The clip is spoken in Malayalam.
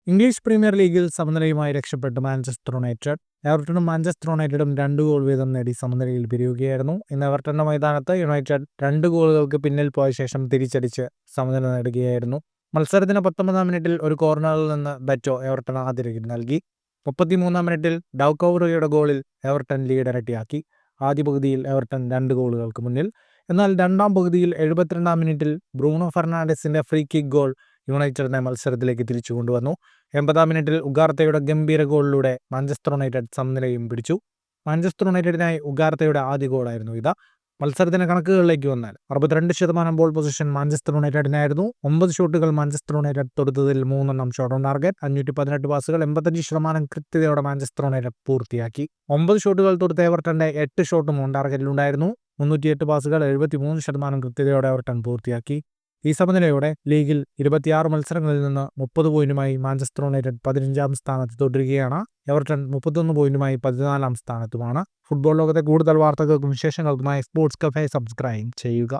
ഇംഗ്ലീഷ് പ്രീമിയർ ലീഗിൽ സമനിലയുമായി രക്ഷപ്പെട്ട് മാഞ്ചസ്റ്റർ യുണൈറ്റഡ്. എവർട്ടണും മാഞ്ചസ്റ്റർ യുണൈറ്റഡും 2 ഗോൾ വീതം നേടി സമനിലയിൽ പിരിയുകയായിരുന്നു. ഇന്ന് എവർട്ടന്റെ മൈതാനത്ത് യുണൈറ്റഡ് 2 ഗോളുകൾക്ക് പിന്നിൽ പോയ ശേഷം തിരിച്ചടിച്ച് സമനില നേടുകയായിരുന്നു. മത്സരത്തിന് 19-ാം മിനിറ്റിൽ ഒരു കോർണറിൽ നിന്ന് ബെറ്റോ എവർട്ടൺ ആദ്യ ലീഡ് നൽകി. 33-ാം മിനിറ്റിൽ ഡൗക്കോവറിയുടെ ഗോളിൽ എവർട്ടൺ ലീഡ് ഇരട്ടിയാക്കി. ആദ്യ പകുതിയിൽ എവർട്ടൺ 2 ഗോളുകൾക്ക് മുന്നിൽ. എന്നാൽ രണ്ടാം പകുതിയിൽ 72-ാം മിനിറ്റിൽ ബ്രൂണോ ഫെർണാണ്ടസിന്റെ ഫ്രീ കിക്ക് ഗോൾ യുണൈറ്റഡിനെ മത്സരത്തിലേക്ക് തിരിച്ചു കൊണ്ടുവന്നു. 80-ാം മിനിറ്റിൽ ഉഗാർത്തയുടെ ഗംഭീര ഗോളിലൂടെ മാഞ്ചസ്റ്റർ യുണൈറ്റഡ് സമനിലയും പിടിച്ചു. മാഞ്ചസ്റ്റർ യുണൈറ്റഡിനായി ഉഗാർത്തയുടെ ആദ്യ ഗോളായിരുന്നു ഇത്. മത്സരത്തിന്റെ കണക്കുകളിലേക്ക് വന്നാൽ 62% ബോൾ പൊസിഷൻ മാഞ്ചസ്റ്റർ യുണൈറ്റഡിനായിരുന്നു. 9 ഷോട്ടുകൾ മാഞ്ചസ്റ്റർ യുണൈറ്റഡ് തൊടുത്തതിൽ 3 ഷോട്ട് ഓൺ ടാർഗറ്റ്. 518 പാസുകൾ, 85% കൃത്യതയോടെ മാഞ്ചസ്റ്റർ യുണൈറ്റഡ് പൂർത്തിയാക്കി. 9 ഷോട്ടുകൾ തൊടുത്ത എവർട്ടന്റെ 8 ഷോട്ടും ഓൺ ടാർഗറ്റിലുണ്ടായിരുന്നു. 308 പാസുകൾ, 73% കൃത്യതയോടെ എവർട്ടൺ പൂർത്തിയാക്കി. ഈ സമനിലയോടെ ലീഗിൽ 26 മത്സരങ്ങളിൽ നിന്ന് 30 പോയിന്റുമായി മാഞ്ചസ്റ്റർ യുണൈറ്റഡ് 15-ാം സ്ഥാനത്ത് തുടരുകയാണ്. എവർട്ടൺ 31 പോയിന്റുമായി 14-ാം സ്ഥാനത്തുമാണ്. ഫുട്ബോൾ ലോകത്തെ കൂടുതൽ വാർത്തകൾക്കും വിശേഷങ്ങൾക്കുമായി സ്പോർട്സ് കഫേ സബ്സ്ക്രൈബ് ചെയ്യുക.